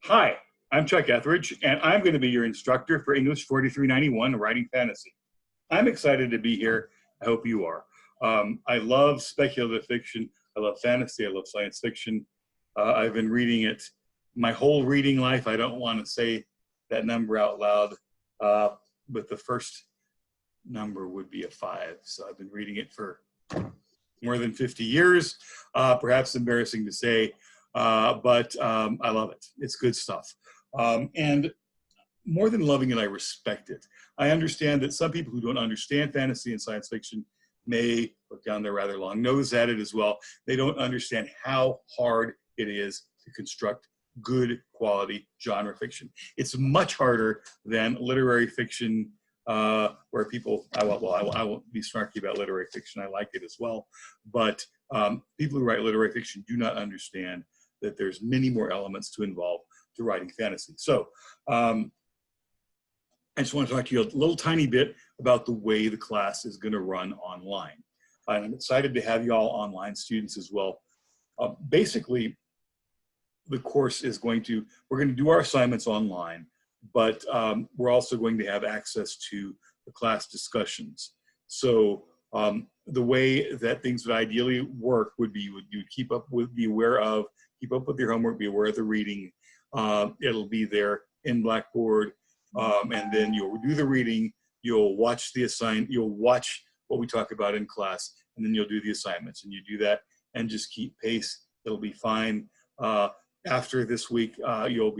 Hi, I'm Chuck Etheridge, and I'm going to be your instructor for English 4391, Writing Fantasy. I'm excited to be here. I hope you are. I love speculative fiction. I love fantasy. I love science fiction. I've been reading it my whole reading life. I don't want to say that number out loud, but the first number would be a 5. So I've been reading it for more than 50 years, perhaps embarrassing to say, but I love it. It's good stuff. And more than loving it, I respect it. I understand that some people who don't understand fantasy and science fiction may look down their rather long nose at it as well. They don't understand how hard it is to construct good quality genre fiction. It's much harder than literary fiction, where people, I won't be snarky about literary fiction. I like it as well. But people who write literary fiction do not understand that there's many more elements to involve to writing fantasy. So I just want to talk to you a little tiny bit about the way the class is going to run online. And I'm excited to have you all online students as well. Basically, the course is we're going to do our assignments online, but we're also going to have access to the class discussions. So the way that things would ideally work would be you keep up with your homework, be aware of the reading. It'll be there in Blackboard, and then you'll do the reading, you'll watch you'll watch what we talk about in class, and then you'll do the assignments, and you do that and just keep pace. It'll be fine. After this week, you'll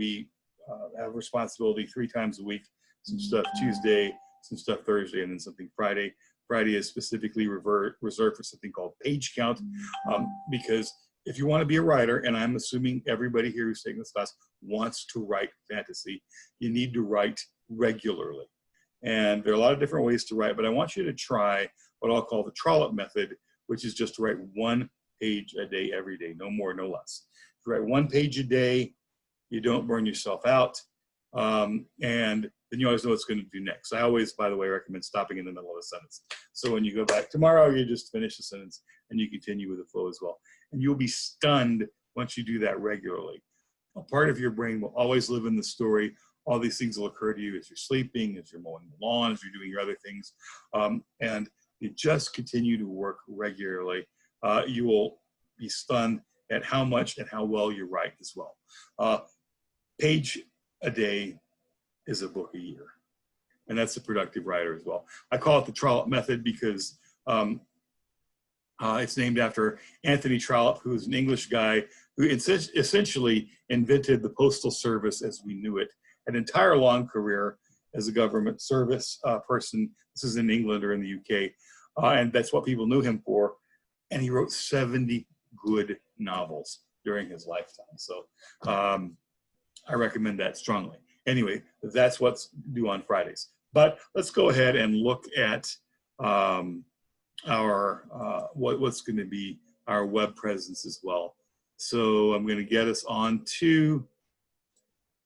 have responsibility 3 times a week, some stuff Tuesday, some stuff Thursday, and then something Friday. Friday is specifically reserved for something called page count, because if you want to be a writer, and I'm assuming everybody here who's taking this class wants to write fantasy, you need to write regularly. And there are a lot of different ways to write, but I want you to try what I'll call the Trollope method, which is just to write 1 page a day every day, no more, no less. If you write 1 page a day, you don't burn yourself out, and then you always know what's going to do next. I always, by the way, recommend stopping in the middle of a sentence. So when you go back tomorrow, you just finish the sentence and you continue with the flow as well. And you'll be stunned once you do that regularly. A part of your brain will always live in the story. All these things will occur to you as you're sleeping, as you're mowing the lawn, as you're doing your other things. And you just continue to work regularly. You will be stunned at how much and how well you write as well. Page a day is a book a year. And that's a productive writer as well. I call it the Trollope method because it's named after Anthony Trollope, who is an English guy who essentially invented the postal service as we knew it. An entire long career as a government service person. This is in England or in the UK. And that's what people knew him for. And he wrote 70 good novels during his lifetime. So I recommend that strongly. Anyway, that's what's due on Fridays. But let's go ahead and look at what's going to be our web presence as well. So I'm going to get us on to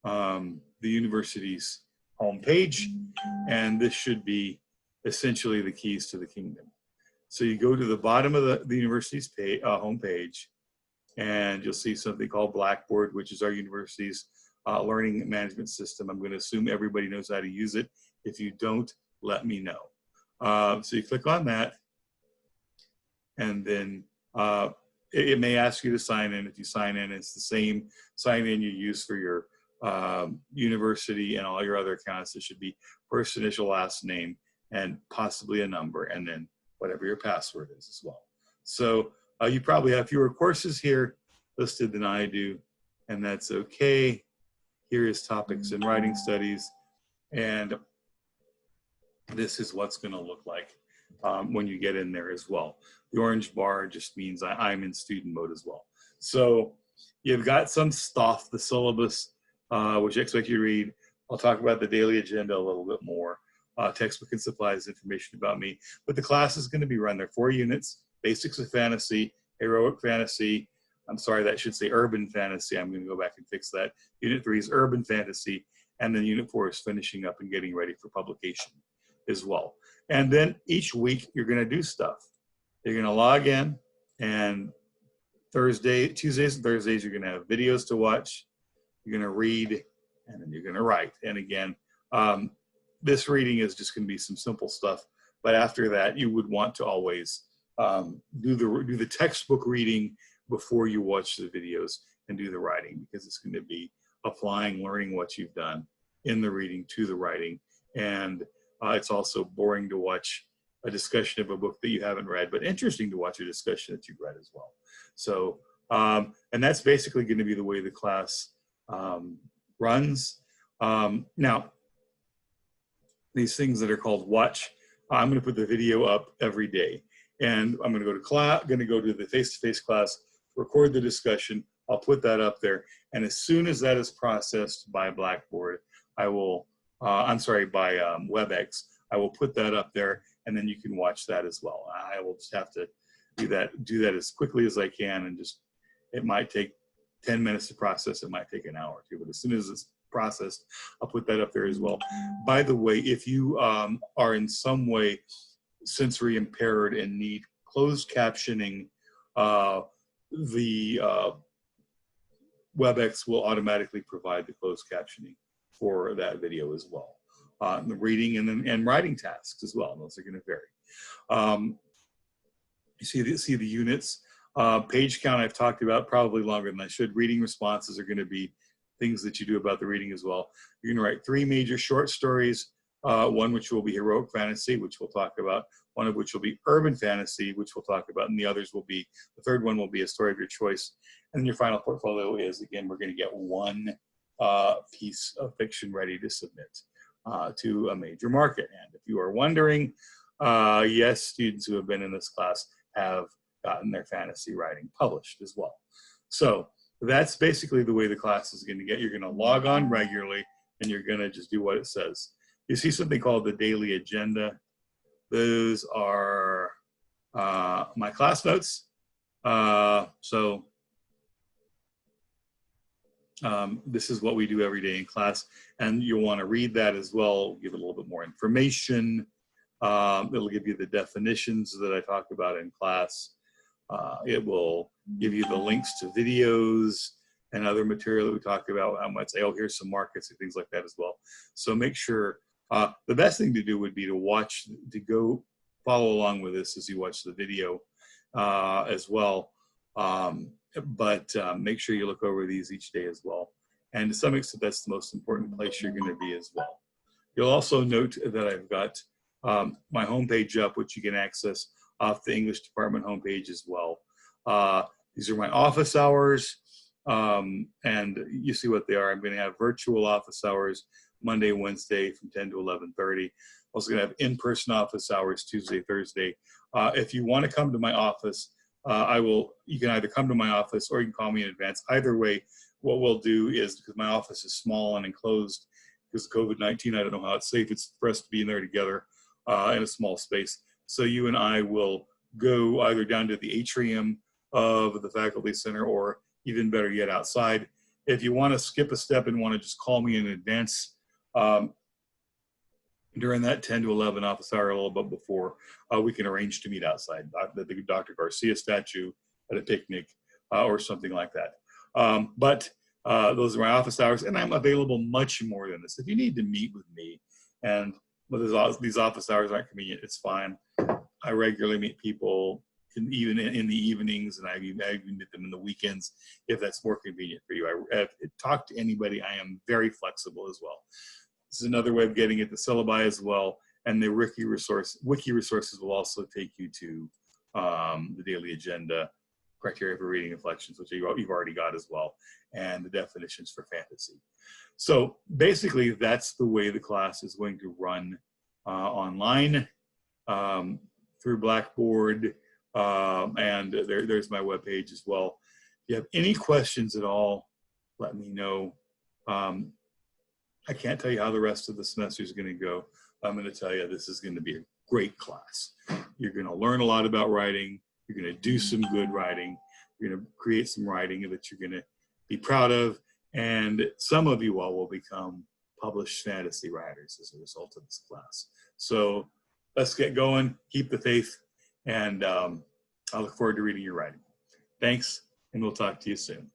the university's homepage, and this should be essentially the keys to the kingdom. So you go to the bottom of the university's homepage, and you'll see something called Blackboard, which is our university's learning management system. I'm going to assume everybody knows how to use it. If you don't, let me know. So you click on that, and then it may ask you to sign in. If you sign in, it's the same sign in you use for your university and all your other accounts. It should be first initial, last name, and possibly a number, and then whatever your password is as well. So you probably have fewer courses here listed than I do, and that's okay. Here is topics in writing studies, and this is what's going to look like when you get in there as well. The orange bar just means I'm in student mode as well. So you've got some stuff, the syllabus, which I expect you to read. I'll talk about the daily agenda a little bit more. Textbook and supplies, information about me. But the class is going to be run. There are 4 units: basics of fantasy, heroic fantasy. I'm sorry, that should say urban fantasy. I'm going to go back and fix that. Unit 3 is urban fantasy. And then Unit 4 is finishing up and getting ready for publication as well. And then each week you're going to do stuff. You're going to log in, and Tuesdays and Thursdays, you're going to have videos to watch. you're going to read, and then you're going to write. And again, this reading is just going to be some simple stuff. But after that, you would want to always do the textbook reading before you watch the videos and do the writing, because it's going to be applying, learning what you've done in the reading to the writing. And it's also boring to watch a discussion of a book that you haven't read, but interesting to watch a discussion that you've read as well. So, and that's basically going to be the way the class runs. Now, these things that are called watch, I'm going to put the video up every day, and I'm going to go to class, going to go to the face-to-face class, record the discussion. I'll put that up there, and as soon as that is processed by Blackboard, I will, by WebEx, I will put that up there, and then you can watch that as well. I will just have to do that as quickly as I can, and just, it might take 10 minutes to process, it might take an hour or two, but as soon as it's processed, I'll put that up there as well. By the way, if you are in some way sensory impaired and need closed captioning, the WebEx will automatically provide the closed captioning for that video as well. The reading and writing tasks as well. Those are going to vary. You see the units. Page count I've talked about probably longer than I should. Reading responses are going to be things that you do about the reading as well. You're going to write 3 major short stories, one which will be heroic fantasy, which we'll talk about, one of which will be urban fantasy, which we'll talk about, and the others will be, the third one will be a story of your choice. And your final portfolio is, again, we're going to get 1 piece of fiction ready to submit to a major market. And if you are wondering, yes, students who have been in this class have gotten their fantasy writing published as well. So that's basically the way the class is going to get. You're going to log on regularly, and you're going to just do what it says. You see something called the daily agenda. Those are my class notes. This is what we do every day in class, and you'll want to read that as well, give it a little bit more information. It'll give you the definitions that I talked about in class. It will give you the links to videos and other material that we talked about. I might say, oh, here's some markets and things like that as well. So make sure, the best thing to do would be to go follow along with this as you watch the video as well. But make sure you look over these each day as well. And to some extent, that's the most important place you're going to be as well. You'll also note that I've got my homepage up, which you can access off the English department homepage as well. These are my office hours, and you see what they are. I'm going to have virtual office hours Monday, Wednesday from 10 to 11:30. Also going to have in-person office hours Tuesday, Thursday. If you want to come to my office, you can either come to my office or you can call me in advance. Either way, what we'll do is, because my office is small and enclosed because of COVID-19, I don't know how it's safe for us to be in there together in a small space. So you and I will go either down to the atrium of the faculty center, or even better yet, outside. If you want to skip a step and want to just call me in advance during that 10 to 11 office hour, a little bit before, we can arrange to meet outside the Dr. Garcia statue at a picnic or something like that. But those are my office hours, and I'm available much more than this. If you need to meet with me, and these office hours aren't convenient, it's fine. I regularly meet people even in the evenings, and I even meet them in the weekends if that's more convenient for you. I talk to anybody. I am very flexible as well. This is another way of getting at the syllabi as well, and the wiki resources will also take you to the daily agenda, criteria for reading inflections, which you've already got as well, and the definitions for fantasy. So basically, that's the way the class is going to run online through Blackboard, and there's my webpage as well. If you have any questions at all, let me know. I can't tell you how the rest of the semester is going to go. I'm going to tell you this is going to be a great class. You're going to learn a lot about writing. You're going to do some good writing. You're going to create some writing that you're going to be proud of. And some of you all will become published fantasy writers as a result of this class. So let's get going. Keep the faith. And I look forward to reading your writing. Thanks, and we'll talk to you soon.